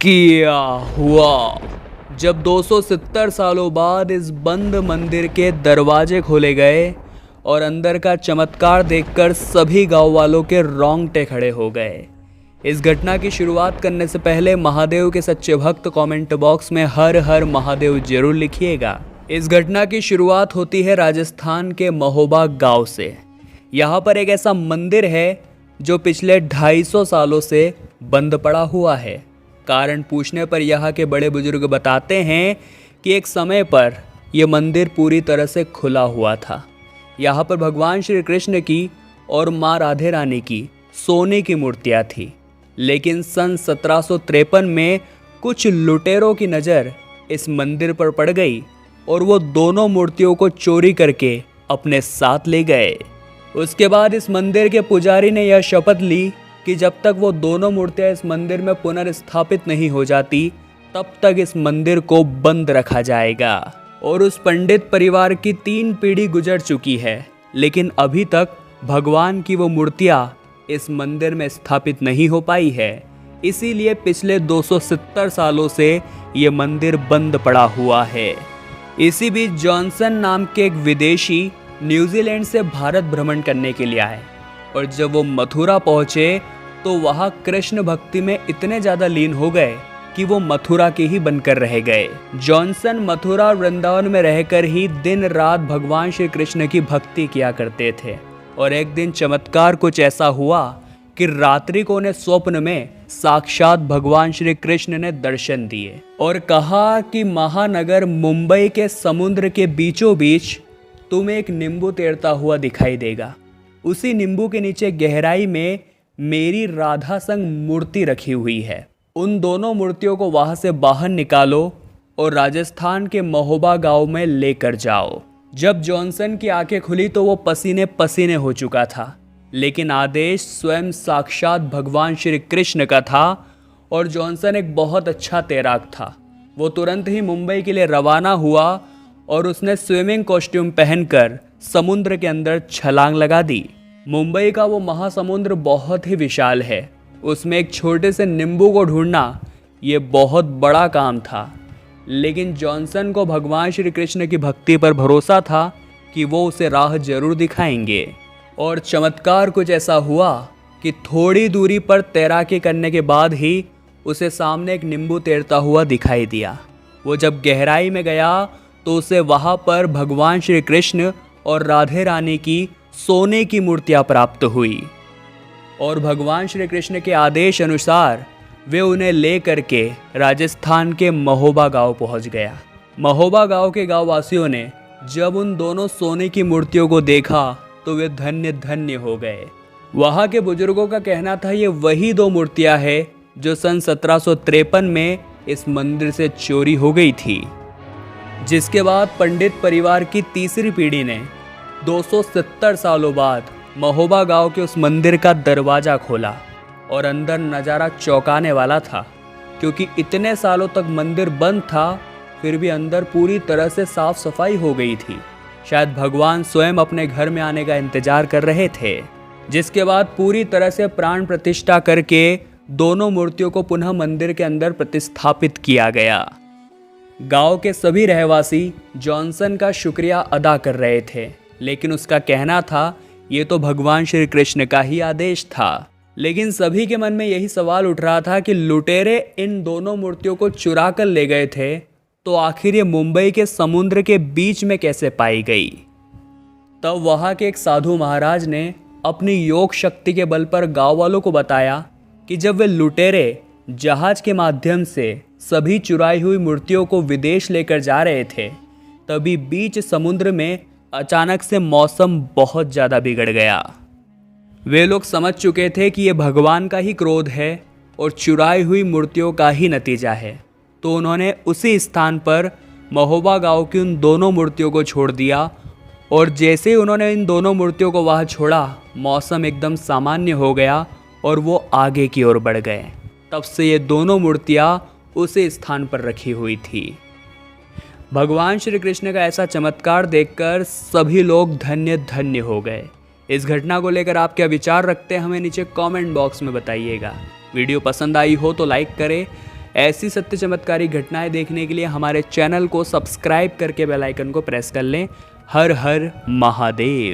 किया हुआ। जब 270 सालों बाद इस बंद मंदिर के दरवाजे खोले गए और अंदर का चमत्कार देखकर सभी गांव वालों के रोंगटे खड़े हो गए। इस घटना की शुरुआत करने से पहले महादेव के सच्चे भक्त कमेंट बॉक्स में हर हर महादेव जरूर लिखिएगा। इस घटना की शुरुआत होती है राजस्थान के महोबा गांव से। यहाँ पर एक ऐसा मंदिर है जो पिछले 250 सालों से बंद पड़ा हुआ है। कारण पूछने पर यहाँ के बड़े बुजुर्ग बताते हैं कि एक समय पर यह मंदिर पूरी तरह से खुला हुआ था। यहाँ पर भगवान श्री कृष्ण की और माँ राधे रानी की सोने की मूर्तियाँ थी, लेकिन सन 1753 में कुछ लुटेरों की नज़र इस मंदिर पर पड़ गई और वो दोनों मूर्तियों को चोरी करके अपने साथ ले गए। उसके बाद इस मंदिर के पुजारी ने यह शपथ ली कि जब तक वो दोनों मूर्तियां इस मंदिर में पुनर्स्थापित नहीं हो जाती तब तक इस मंदिर को बंद रखा जाएगा। और उस पंडित परिवार की 3 पीढ़ी गुजर चुकी है, लेकिन अभी तक भगवान की वो मूर्तियां इस मंदिर में स्थापित नहीं हो पाई है। इसीलिए पिछले 270 सालों से ये मंदिर बंद पड़ा हुआ है। इसी बीच जॉनसन नाम के एक विदेशी न्यूजीलैंड से भारत भ्रमण करने के लिए आए और जब वो मथुरा पहुंचे तो वहाँ कृष्ण भक्ति में इतने ज़्यादा लीन हो गए कि वो मथुरा के ही बनकर रह गए। जॉनसन मथुरा और वृंदावन में रहकर ही दिन रात भगवान श्री कृष्ण की भक्ति किया करते थे। और एक दिन चमत्कार कुछ ऐसा हुआ कि रात्रि को उन्हें स्वप्न में साक्षात भगवान श्री कृष्ण ने दर्शन दिए और कहा कि महानगर मुंबई के समुद्र के बीचों बीच तुम्हें एक नींबू तैरता हुआ दिखाई देगा। उसी नींबू के नीचे गहराई में मेरी राधा संग मूर्ति रखी हुई है। उन दोनों मूर्तियों को वहां से बाहर निकालो और राजस्थान के महोबा गांव में लेकर जाओ। जब जॉनसन की आंखें खुली तो वो पसीने पसीने हो चुका था, लेकिन आदेश स्वयं साक्षात भगवान श्री कृष्ण का था और जॉनसन एक बहुत अच्छा तैराक था। वो तुरंत ही मुंबई के लिए रवाना हुआ और उसने स्विमिंग कॉस्ट्यूम पहनकर समुद्र के अंदर छलांग लगा दी। मुंबई का वो महासमुद्र बहुत ही विशाल है, उसमें एक छोटे से नींबू को ढूंढना ये बहुत बड़ा काम था। लेकिन जॉनसन को भगवान श्री कृष्ण की भक्ति पर भरोसा था कि वो उसे राह जरूर दिखाएंगे। और चमत्कार कुछ ऐसा हुआ कि थोड़ी दूरी पर तैराकी करने के बाद ही उसे सामने एक नींबू तैरता हुआ दिखाई दिया। वो जब गहराई में गया तो उसे वहाँ पर भगवान श्री कृष्ण और राधे रानी की सोने की मूर्तियाँ प्राप्त हुई और भगवान श्री कृष्ण के आदेश अनुसार वे उन्हें ले करके राजस्थान के महोबा गांव पहुंच गया। महोबा गांव के गांव वासियों ने जब उन दोनों सोने की मूर्तियों को देखा तो वे धन्य धन्य हो गए। वहाँ के बुजुर्गों का कहना था ये वही 2 मूर्तियाँ हैं जो सन 1753 में इस मंदिर से चोरी हो गई थी। जिसके बाद पंडित परिवार की 3री पीढ़ी ने 270 सालों बाद महोबा गांव के उस मंदिर का दरवाज़ा खोला और अंदर नज़ारा चौंकाने वाला था, क्योंकि इतने सालों तक मंदिर बंद था फिर भी अंदर पूरी तरह से साफ सफाई हो गई थी। शायद भगवान स्वयं अपने घर में आने का इंतजार कर रहे थे। जिसके बाद पूरी तरह से प्राण प्रतिष्ठा करके दोनों मूर्तियों को पुनः मंदिर के अंदर प्रतिस्थापित किया गया। गांव के सभी रहवासी जॉनसन का शुक्रिया अदा कर रहे थे, लेकिन उसका कहना था ये तो भगवान श्री कृष्ण का ही आदेश था। लेकिन सभी के मन में यही सवाल उठ रहा था कि लुटेरे इन दोनों मूर्तियों को चुरा कर ले गए थे तो आखिर ये मुंबई के समुद्र के बीच में कैसे पाई गई। तब वहाँ के एक साधु महाराज ने अपनी योग शक्ति के बल पर गांव वालों को बताया कि जब वे लुटेरे जहाज के माध्यम से सभी चुराई हुई मूर्तियों को विदेश लेकर जा रहे थे, तभी बीच समुद्र में अचानक से मौसम बहुत ज़्यादा बिगड़ गया। वे लोग समझ चुके थे कि ये भगवान का ही क्रोध है और चुराई हुई मूर्तियों का ही नतीजा है। तो उन्होंने उसी स्थान पर महोबा गांव की उन दोनों मूर्तियों को छोड़ दिया और जैसे ही उन्होंने इन दोनों मूर्तियों को वहाँ छोड़ा, मौसम एकदम सामान्य हो गया और वो आगे की ओर बढ़ गए। तब से ये दोनों मूर्तियाँ उसी स्थान पर रखी हुई थी। भगवान श्री कृष्ण का ऐसा चमत्कार देखकर सभी लोग धन्य धन्य हो गए। इस घटना को लेकर आप क्या विचार रखते हैं हमें नीचे कमेंट बॉक्स में बताइएगा। वीडियो पसंद आई हो तो लाइक करें, ऐसी सत्य चमत्कारी घटनाएं देखने के लिए हमारे चैनल को सब्सक्राइब करके बेल आइकन को प्रेस कर लें। हर हर महादेव।